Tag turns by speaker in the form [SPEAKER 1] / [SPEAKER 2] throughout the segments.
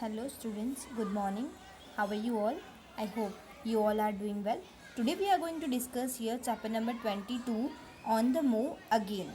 [SPEAKER 1] Hello students, good morning. How are you all? I hope you all are doing well. Today we are going to discuss here chapter number 22 on the move again.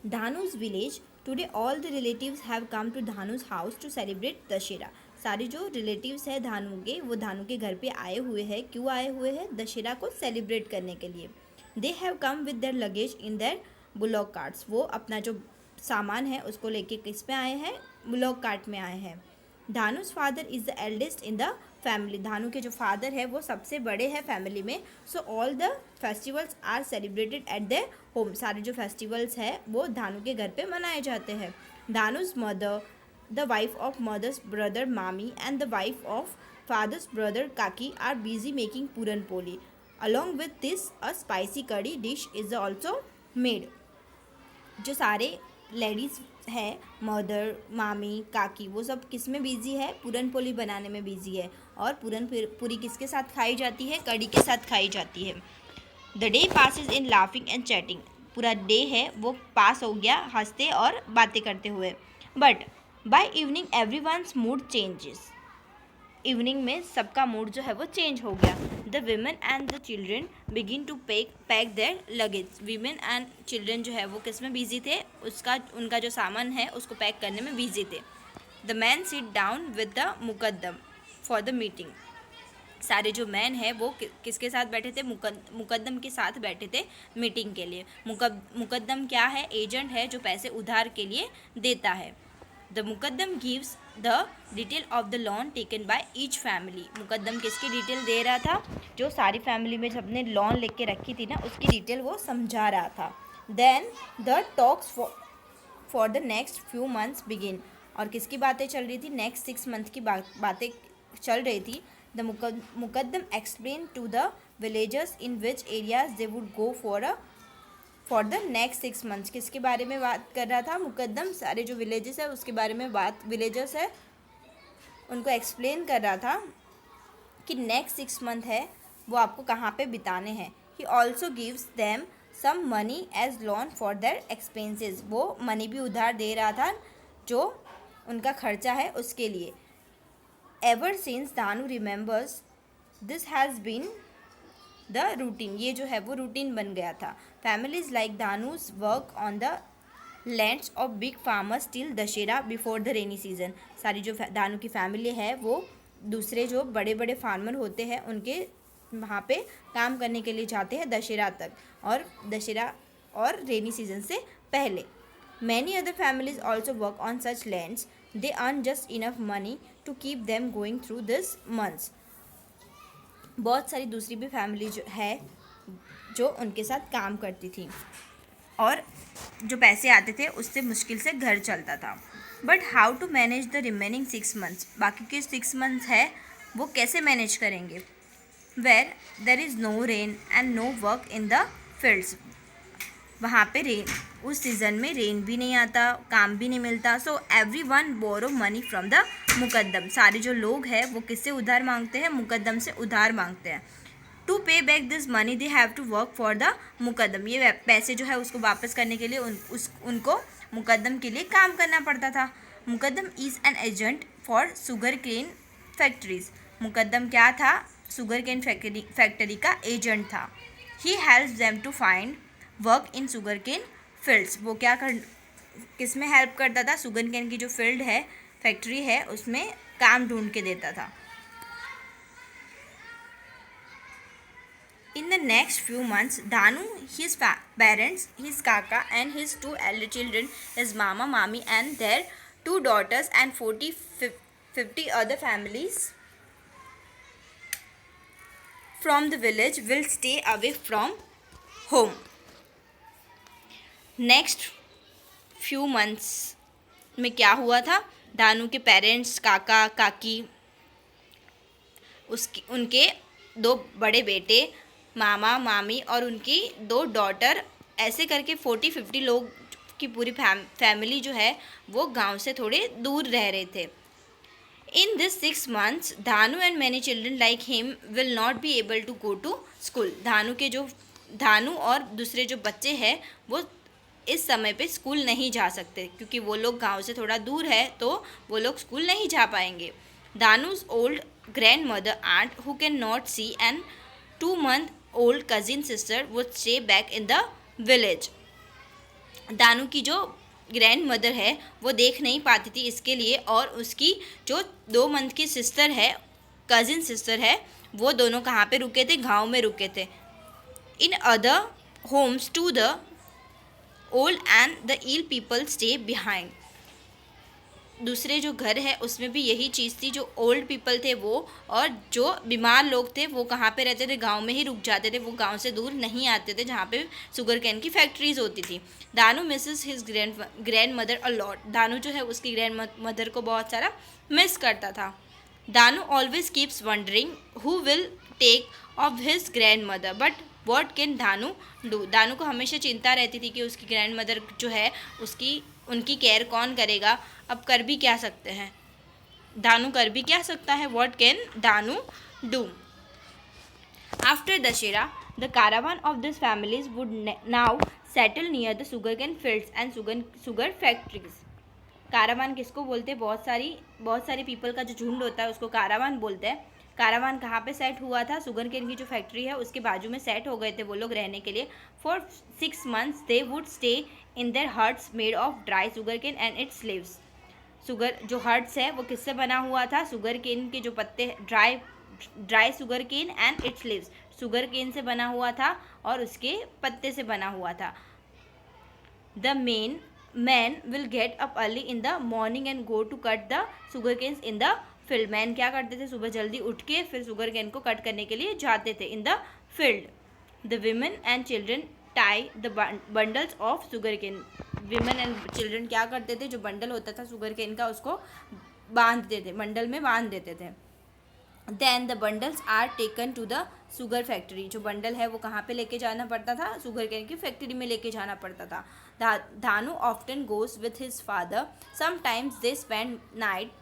[SPEAKER 1] Dhanu's village. Today all the relatives have come to Dhanu's house to celebrate Dussehra. सारे जो relatives हैं धानु के वो धानु के घर पे आए हुए हैं. क्यों आए हुए हैं? दशहरा को सेलिब्रेट करने के लिए. They have come with their luggage in their bullock carts. वो अपना जो सामान है उसको लेके किस में आए हैं? बुलॉक कार्ट में आए हैं. Dhanu's father is the eldest in the family. Dhanu के जो फादर है वो सबसे बड़े हैं फैमिली में. So all the festivals are celebrated at the home. सारे जो फेस्टिवल्स हैं वो धानु के घर पे मनाए जाते हैं. Dhanu's mother, the wife of mother's brother mami and the wife of father's brother kaki are busy making puran poli. Along with this a spicy kadhi dish is also made. जो सारे लेडीज़ है, मदर, मामी, काकी, वो सब किस में बिजी है? पूरन पोली बनाने में बिजी है. और पूरन पूरी किसके साथ खाई जाती है? कड़ी के साथ खाई जाती है. The day passes in laughing and chatting. पूरा डे है वो पास हो गया हंसते और बातें करते हुए. But by evening every once mood changes. Evening में सबका मूड जो है वो चेंज हो गया. The women and the children begin to pack their luggage. Women and children जो है वो किस में बिजी थे? उनका जो सामान है उसको पैक करने में बिजी थे. The man sit down with the Muqaddam for the meeting. सारे जो मैन है वो किसके साथ बैठे थे? मुकद्दम के साथ बैठे थे मीटिंग के लिए. मुकद्दम क्या है? एजेंट है जो पैसे उधार के लिए देता है. The Muqaddam gives the detail of the loan taken by each family. Muqaddam किसकी डिटेल दे रहा था? जो सारी फैमिली में सबने लोन लेके रखी थी ना उसकी डिटेल वो समझा रहा था. Then the talks for the next few months begin. और किसकी बातें चल रही थी? नेक्स्ट 6 मंथ की बातें चल रही थी. The muqaddam explain to the villagers in which areas they would go for the next 6 months. किसके बारे में बात कर रहा था मुकद्दम? सारे जो विलेजेस है उसके बारे में विलेजर्स है उनको एक्सप्लेन कर रहा था कि नेक्स्ट 6 मंथ है वो आपको कहाँ पे बिताने हैं. He also gives them some money as loan for their expenses. वो मनी भी उधार दे रहा था जो उनका खर्चा है उसके लिए. Ever since Dhanu remembers this has been the routine. ये जो है वो रूटीन बन गया था. Families like Dhanu's work on the lands of big farmers till Dussehra before the rainy season. सारी जो धानु की फैमिली है वो दूसरे जो बड़े बड़े फार्मर होते हैं उनके वहाँ पे काम करने के लिए जाते हैं दशहरा तक, और दशहरा और रेनी सीजन से पहले. Many other families also work on such lands. They earn just enough money to keep them going through this months. बहुत सारी दूसरी भी फैमिली जो है जो उनके साथ काम करती थी और जो पैसे आते थे उससे मुश्किल से घर चलता था. But how to manage the remaining 6 months. बाकी के 6 मंथ्स है वो कैसे मैनेज करेंगे? Where there is no rain and no work in the fields. वहाँ पे रेन, उस सीज़न में रेन भी नहीं आता, काम भी नहीं मिलता. So everyone borrow money from the muqaddam. सारे जो लोग हैं वो किससे उधार मांगते हैं? मुकद्दम से उधार मांगते हैं. To pay back this money they have to work for the muqaddam. ये पैसे जो है उसको वापस करने के लिए उनको मुकद्दम के लिए काम करना पड़ता था. Muqaddam is an agent for sugar cane factories. Muqaddam क्या था? शुगर केन फैक्ट्री का एजेंट था. He helps them to find work in sugar cane fields. वो क्या किस में हेल्प करता था? शुगर केन की जो फील्ड है, फैक्ट्री है, उसमें काम ढूंढ के देता था. In the next few months, Dhanu, his parents, his kaka and his 2 elder children, his mama, mami and their 2 daughters and 50 other families from the village will stay away from home. Next few months में क्या हुआ था? धानु के parents, काका काकी, उनके 2 बड़े बेटे, मामा मामी और उनकी 2 डॉटर, ऐसे करके 40-50 लोग की पूरी फैमिली जो है वो गांव से थोड़े दूर रह रहे थे. In this 6 months Dhanu and many children like him will not be able to go to school. Dhanu और दूसरे जो बच्चे हैं वो इस समय पे स्कूल नहीं जा सकते क्योंकि वो लोग गांव से थोड़ा दूर है, तो वो लोग स्कूल नहीं जा पाएंगे. Dhanu's old grandmother aunt who can not see and 2 month old cousin sister would stay back in the village. Dhanu की जो ग्रैंड मदर है वो देख नहीं पाती थी इसके लिए, और उसकी जो 2 month की सिस्टर है, कजिन सिस्टर है, वो दोनों कहाँ पे रुके थे? गांव में रुके थे. In other homes to the old and the ill people stay behind. दूसरे जो घर है उसमें भी यही चीज़ थी. जो ओल्ड पीपल थे वो, और जो बीमार लोग थे वो कहाँ पे रहते थे? गांव में ही रुक जाते थे. वो गांव से दूर नहीं आते थे जहाँ पे शुगर कैन की फैक्ट्रीज होती थी. Danu Mrs his grand mother a lot. Danu जो है उसकी ग्रैंड मदर को बहुत सारा मिस करता था. Danu always keeps wondering who will take of his grandmother but what can Danu do. Danu को हमेशा चिंता रहती थी कि उसकी ग्रैंड मदर जो है उनकी केयर कौन करेगा. अब कर भी क्या सकते हैं? दानू कर भी क्या सकता है? What can Danu do? After Dussehra the caravan of these families would now settle near the sugarcane fields and sugar factories. कारावान किसको बोलते हैं? बहुत सारी पीपल का जो झुंड होता है उसको कारावान बोलते हैं. कारावान कहाँ पे सेट हुआ था? शुगर केन की जो फैक्ट्री है उसके बाजू में सेट हो गए थे वो लोग रहने के लिए. For 6 months they would stay in their huts made of dry sugar cane and its leaves. जो हट्स है वो किससे बना हुआ था? शुगर केन के जो पत्ते, dry sugar cane and its leaves. Sugar cane से बना हुआ था और उसके पत्ते से बना हुआ था. The man will get up early in the morning and go to cut the sugar canes in the field. Man क्या करते थे? सुबह जल्दी उठ के फिर शुगर केन को कट करने के लिए जाते थे in the field. The women and children tie the bundles of sugar cane. Women and children क्या करते थे? जो बंडल होता था शुगर केन का उसको बांधते थे, बंडल में बांध देते थे. Then the bundles are taken to the sugar factory. जो बंडल है वो कहाँ पे लेके जाना पड़ता था? शुगर केन की फैक्ट्री में लेके जाना पड़ता था. धानु often goes with his father. Sometimes they spend night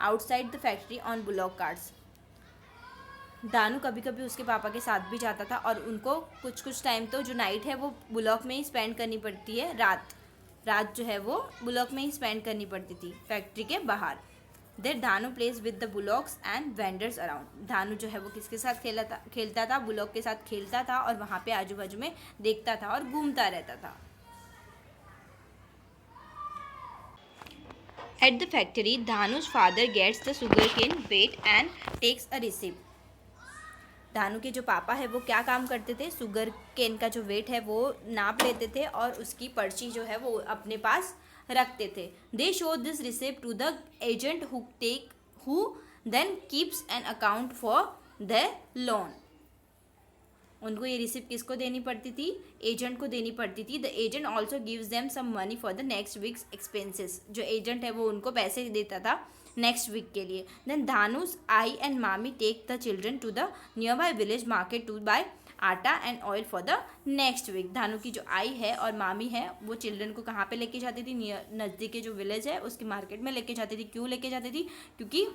[SPEAKER 1] outside the factory on bullock carts. Danu कभी कभी उसके पापा के साथ भी जाता था और उनको कुछ टाइम तो जो नाइट है वो बुलॉक में ही स्पेंड करनी पड़ती है. रात जो है वो बुलॉक में ही स्पेंड करनी पड़ती थी फैक्ट्री के बाहर. There Dhanu plays with the bullocks and vendors around. Dhanu जो है वो किसके साथ खेलता था? बुलॉक के साथ खेलता था और वहाँ पे आजू बाजू में देखता था और घूमता रहता था. At the factory, Dhanu's father gets the sugarcane weight and takes a receipt. धानु के जो पापा है वो क्या काम करते थे? शुगर केन का जो वेट है वो नाप लेते थे और उसकी पर्ची जो है वो अपने पास रखते थे. They show this receipt to the agent who then keeps an account for the loan. उनको ये रिसिप्ट किसको देनी पड़ती थी? एजेंट को देनी पड़ती थी. The agent also gives them some money for the next weeks expenses. जो एजेंट है वो उनको पैसे देता था नेक्स्ट वीक के लिए. Then Dhanu's aai and mami take the children to the nearby village market to buy atta and oil for the next week. Dhanu की जो आई है और मामी है वो चिल्ड्रन को कहाँ पे लेके जाती थी? नज़दीक के जो विलेज है उसकी मार्केट में लेके जाती थी. क्यों लेके जाती थी? क्योंकि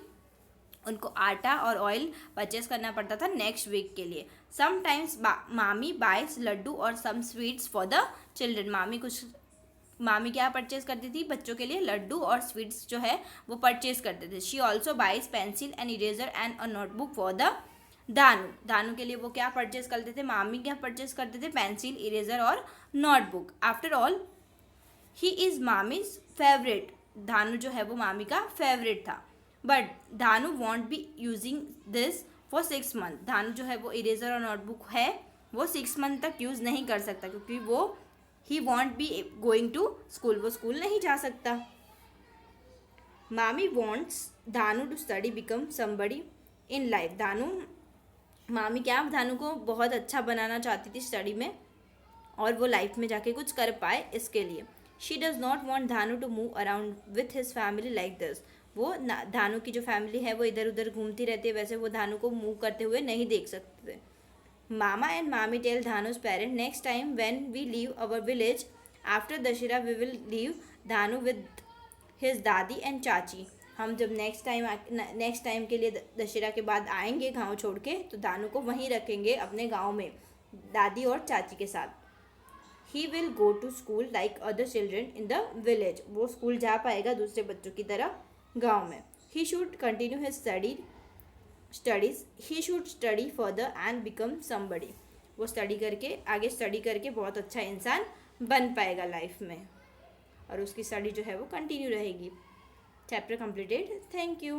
[SPEAKER 1] उनको आटा और ऑयल परचेस करना पड़ता था नेक्स्ट वीक के लिए. समटाइम्स मामी बाइज लड्डू और some sweets for the children. मामी क्या परचेस करती थी? बच्चों के लिए लड्डू और स्वीट्स जो है वो परचेस करते थे. She also buys pencil and eraser and a notebook for the Dhanu के लिए वो क्या परचेस करते थे? मामी क्या परचेस करते थे? पेंसिल, इरेजर और notebook. After all he is mommy's favourite. धानु जो है वो मामी का फेवरेट था. But Dhanu want be using this for 6 months. धानु जो है वो इरेजर और नोटबुक है वो 6 months तक यूज़ नहीं कर सकता क्योंकि वो ही won't be going to school. वो स्कूल नहीं जा सकता. Mami wants Dhanu to study become somebody in life. मामी क्या धानु को बहुत अच्छा बनाना चाहती थी स्टडी में और वो लाइफ में जाके कुछ कर पाए इसके लिए. She does not want Dhanu to move around with his family like this. वो धानु की जो फैमिली है वो इधर उधर घूमती रहती है, वैसे वो धानु को मूव करते हुए नहीं देख सकते. Mama and mami tell Dhanu's parent next time when we leave our village after Dussehra we will leave Dhanu with his dadi and chachi. हम जब नेक्स्ट टाइम के लिए दशहरा के बाद आएंगे गांव छोड़ के तो धानु को वहीं रखेंगे अपने गांव में दादी और चाची के साथ. He will go to school like other children in the village. वो स्कूल जा पाएगा दूसरे बच्चों की तरह गाँव में. He should continue his studies. He should study further and become somebody. वो आगे स्टडी करके बहुत अच्छा इंसान बन पाएगा लाइफ में, और उसकी स्टडी जो है वो कंटिन्यू रहेगी. Chapter completed. Thank you.